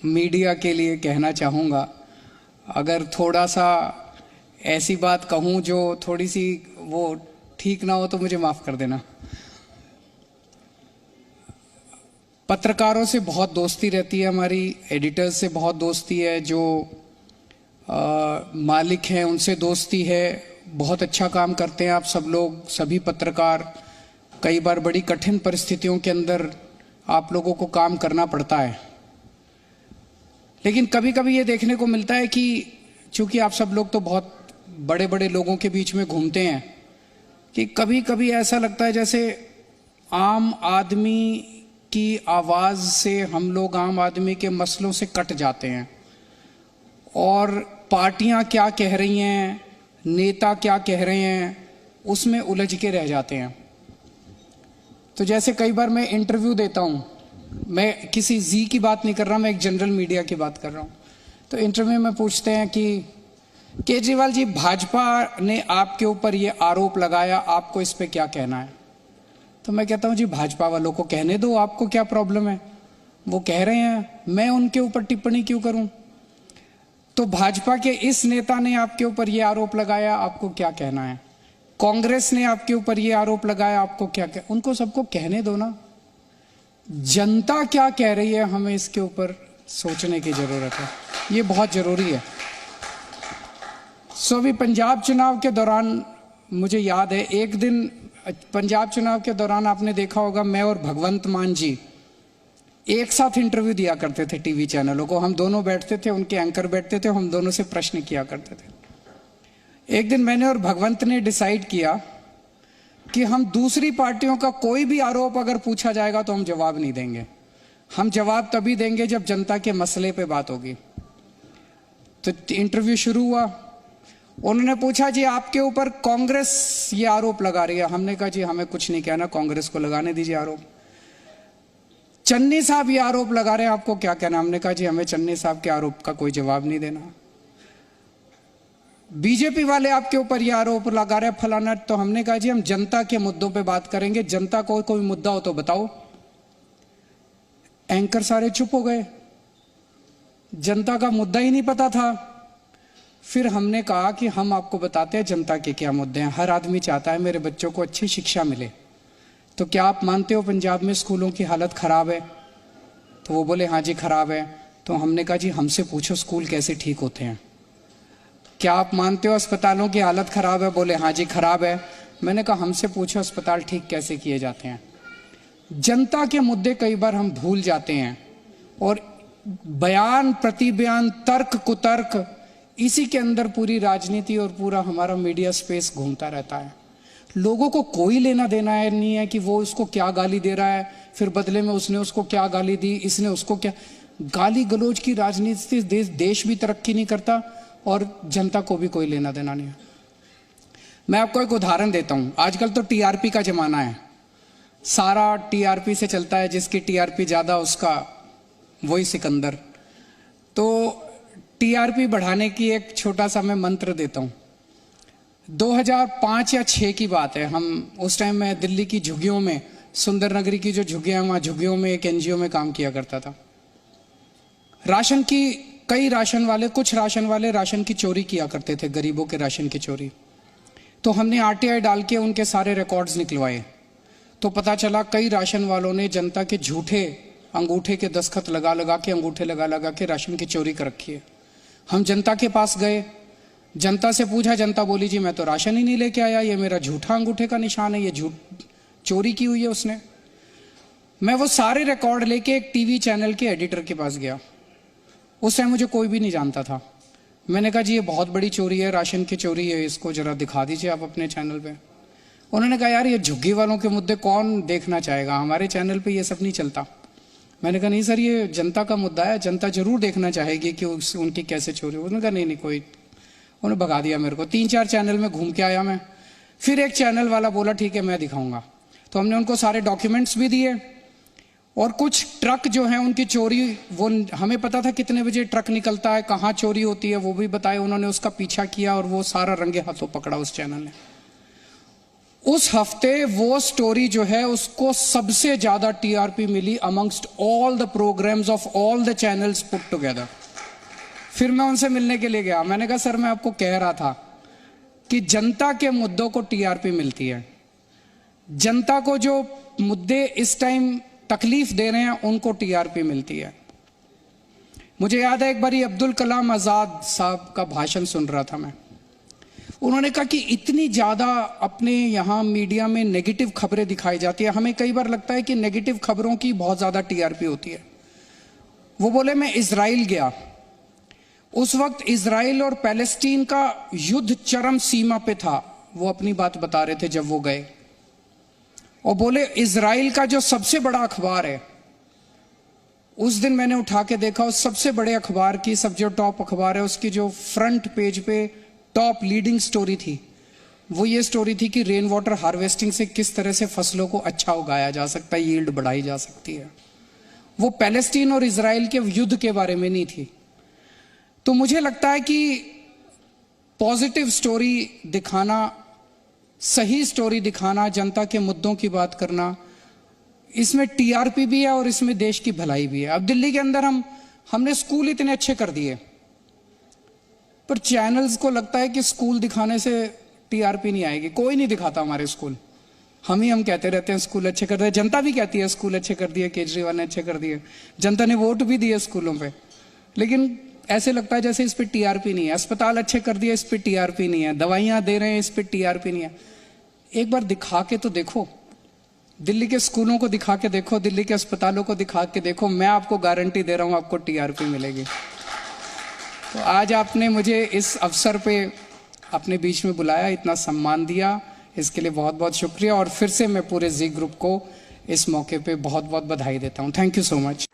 Media के लिए कहना चाहूँगा। अगर थोड़ा सा ऐसी बात कहूँ जो थोड़ी सी वो ठीक ना हो तो मुझे माफ़ कर देना। पत्रकारों से बहुत दोस्ती रहती है हमारी, एडिटर्स से बहुत दोस्ती है, जो मालिक हैं उनसे दोस्ती है। बहुत अच्छा काम करते हैं आप सब लोग, सभी पत्रकार। कई बार बड़ी कठिन परिस्थितियों के अंदर आप लोगों को काम करना पड़ता है, लेकिन कभी कभी ये देखने को मिलता है कि चूंकि आप सब लोग तो बहुत बड़े बड़े लोगों के बीच में घूमते हैं कि कभी कभी ऐसा लगता है जैसे आम आदमी की आवाज़ से हम लोग आम आदमी के मसलों से कट जाते हैं और पार्टियां क्या कह रही हैं, नेता क्या कह रहे हैं, उसमें उलझ के रह जाते हैं। तो जैसे कई बार मैं इंटरव्यू देता हूं, मैं किसी जी की बात नहीं कर रहा, मैं एक जनरल मीडिया की बात कर रहा हूं। तो इंटरव्यू में पूछते हैं कि केजरीवाल जी, भाजपा ने आपके ऊपर ये आरोप लगाया, आपको इस पे क्या कहना है? तो मैं कहता हूं जी भाजपा वालों को कहने दो, आपको क्या प्रॉब्लम है, वो कह रहे हैं, मैं उनके ऊपर टिप्पणी क्यों करूं? तो भाजपा के इस नेता ने आपके ऊपर ये आरोप लगाया, आपको क्या कहना है? कांग्रेस ने आपके ऊपर ये आरोप लगाया, आपको क्या उनको सबको कहने दो ना। जनता क्या कह रही है, हमें इसके ऊपर सोचने की जरूरत है, ये बहुत जरूरी है। अभी पंजाब चुनाव के दौरान मुझे याद है, एक दिन पंजाब चुनाव के दौरान आपने देखा होगा, मैं और भगवंत मान जी एक साथ इंटरव्यू दिया करते थे टीवी चैनलों को। हम दोनों बैठते थे, उनके एंकर बैठते थे, हम दोनों से प्रश्न किया करते थे। एक दिन मैंने और भगवंत ने डिसाइड किया कि हम दूसरी पार्टियों का कोई भी आरोप अगर पूछा जाएगा तो हम जवाब नहीं देंगे। हम जवाब तभी देंगे जब जनता के मसले पे बात होगी। तो इंटरव्यू शुरू हुआ। उन्होंने पूछा, जी आपके ऊपर कांग्रेस ये आरोप लगा रही है। हमने कहा जी हमें कुछ नहीं कहना, कांग्रेस को लगाने दीजिए आरोप। चन्नी साहब ये आरोप लगा रहे हैं, आपको क्या कहना? हमने कहा जी हमें चन्नी साहब के आरोप का कोई जवाब नहीं देना। बीजेपी वाले आपके ऊपर ये आरोप लगा रहे हैं फलाना। तो हमने कहा जी हम जनता के मुद्दों पे बात करेंगे, जनता को कोई मुद्दा हो तो बताओ। एंकर सारे चुप हो गए, जनता का मुद्दा ही नहीं पता था। फिर हमने कहा कि हम आपको बताते हैं जनता के क्या मुद्दे हैं। हर आदमी चाहता है मेरे बच्चों को अच्छी शिक्षा मिले। तो क्या आप मानते हो पंजाब में स्कूलों की हालत खराब है? तो वो बोले हाँ जी खराब है। तो हमने कहा जी हमसे पूछो स्कूल कैसे ठीक होते हैं। क्या आप मानते हो अस्पतालों की हालत खराब है? बोले हाँ जी खराब है। मैंने कहा हमसे पूछो अस्पताल ठीक कैसे किए जाते हैं। जनता के मुद्दे कई बार हम भूल जाते हैं और बयान प्रतिबयान तर्क कुतर्क, इसी के अंदर पूरी राजनीति और पूरा हमारा मीडिया स्पेस घूमता रहता है। लोगों को कोई लेना देना है नहीं है कि वो उसको क्या गाली दे रहा है, फिर बदले में उसने उसको क्या गाली दी, इसने उसको क्या। गाली गलौज की राजनीति से देश भी तरक्की नहीं करता और जनता को भी कोई लेना देना नहीं है। मैं आपको एक उदाहरण देता हूं। आजकल तो टीआरपी का जमाना है, सारा टीआरपी से चलता है, जिसकी टीआरपी ज्यादा उसका वही सिकंदर। तो टीआरपी बढ़ाने की एक छोटा सा मैं मंत्र देता हूं। 2005 या 6 की बात है, हम उस टाइम में दिल्ली की झुग्गियों में, सुंदर नगरी की जो झुग्गियां हैं, वहां झुग्गियों में एक एनजीओ में काम किया करता था। राशन की कई राशन वाले, कुछ राशन वाले राशन की चोरी किया करते थे, गरीबों के राशन की चोरी। तो हमने आरटीआई डाल के उनके सारे रिकॉर्ड्स निकलवाए। तो पता चला कई राशन वालों ने जनता के झूठे अंगूठे के दस्तखत लगा लगा के, अंगूठे लगा लगा के राशन की चोरी कर रखी है। हम जनता के पास गए, जनता से पूछा, जनता बोली जी मैं तो राशन ही नहीं लेके आया, ये मेरा झूठा अंगूठे का निशान है, ये झूठ चोरी की हुई है उसने। मैं वो सारे रिकॉर्ड लेके एक टीवी चैनल के एडिटर के पास गया। उस टाइम मुझे कोई भी नहीं जानता था। मैंने कहा जी ये बहुत बड़ी चोरी है, राशन की चोरी है, इसको जरा दिखा दीजिए आप अपने चैनल पे। उन्होंने कहा यार ये झुग्गी वालों के मुद्दे कौन देखना चाहेगा, हमारे चैनल पे ये सब नहीं चलता। मैंने कहा नहीं सर ये जनता का मुद्दा है, जनता जरूर देखना चाहेगी कि उनकी कैसे चोरी। उन्होंने कहा नहीं कोई, उन्होंने भगा दिया मेरे को। 3-4 चैनल में घूम के आया मैं। फिर एक चैनल वाला बोला ठीक है मैं दिखाऊंगा। तो हमने उनको सारे डॉक्यूमेंट्स भी दिए और कुछ ट्रक जो हैं उनकी चोरी, वो हमें पता था कितने बजे ट्रक निकलता है, कहाँ चोरी होती है, वो भी बताया। उन्होंने उसका पीछा किया और वो सारा रंगे हाथों पकड़ा उस चैनल ने। उस हफ्ते वो स्टोरी जो है उसको सबसे ज्यादा टीआरपी मिली amongst all the programmes of all the channels put together. फिर मैं उनसे मिलने के लिए गया, मैंने कहा सर मैं आपको कह रहा था कि जनता के मुद्दों को टीआरपी मिलती है, जनता को जो मुद्दे इस टाइम तकलीफ दे रहे हैं उनको टीआरपी मिलती है। मुझे याद है एक बार अब्दुल कलाम आजाद साहब का भाषण सुन रहा था मैं, उन्होंने कहा कि इतनी ज्यादा अपने यहां मीडिया में नेगेटिव खबरें दिखाई जाती है, हमें कई बार लगता है कि नेगेटिव खबरों की बहुत ज्यादा टीआरपी होती है। वो बोले मैं इजराइल गया, उस वक्त इजराइल और पैलेस्टीन का युद्ध चरम सीमा पे था, वो अपनी बात बता रहे थे जब वो गए, और बोले इजराइल का जो सबसे बड़ा अखबार है, उस दिन मैंने उठा के देखा उस सबसे बड़े अखबार की, सब जो टॉप अखबार है उसकी जो फ्रंट पेज पे टॉप लीडिंग स्टोरी थी वो ये स्टोरी थी कि रेन वाटर हार्वेस्टिंग से किस तरह से फसलों को अच्छा उगाया जा सकता है, यील्ड बढ़ाई जा सकती है। वो पैलेस्टीन और इजराइल के युद्ध के बारे में नहीं थी। तो मुझे लगता है कि पॉजिटिव स्टोरी दिखाना, सही स्टोरी दिखाना, जनता के मुद्दों की बात करना, इसमें टीआरपी भी है और इसमें देश की भलाई भी है। अब दिल्ली के अंदर हमने स्कूल इतने अच्छे कर दिए, पर चैनल्स को लगता है कि स्कूल दिखाने से टीआरपी नहीं आएगी, कोई नहीं दिखाता हमारे स्कूल, हम कहते रहते हैं स्कूल अच्छे कर दिए, जनता भी कहती है स्कूल अच्छे कर दिए, केजरीवाल ने अच्छे कर दिए, जनता ने वोट भी दिए स्कूलों पे, लेकिन ऐसे लगता है जैसे इस पे टीआरपी नहीं है। अस्पताल अच्छे कर दिए, इस पे टीआरपी नहीं है, दवाइयां दे रहे हैं, इस पे टीआरपी नहीं है। एक बार दिखा के तो देखो, दिल्ली के स्कूलों को दिखा के देखो, दिल्ली के अस्पतालों को दिखा के देखो, मैं आपको गारंटी दे रहा हूं आपको टीआरपी मिलेगी। तो आज आपने मुझे इस अवसर पे अपने बीच में बुलाया, इतना सम्मान दिया, इसके लिए बहुत बहुत शुक्रिया, और फिर से मैं पूरे जी ग्रुप को इस मौके पे बहुत बहुत बधाई देता हूं। Thank you so much.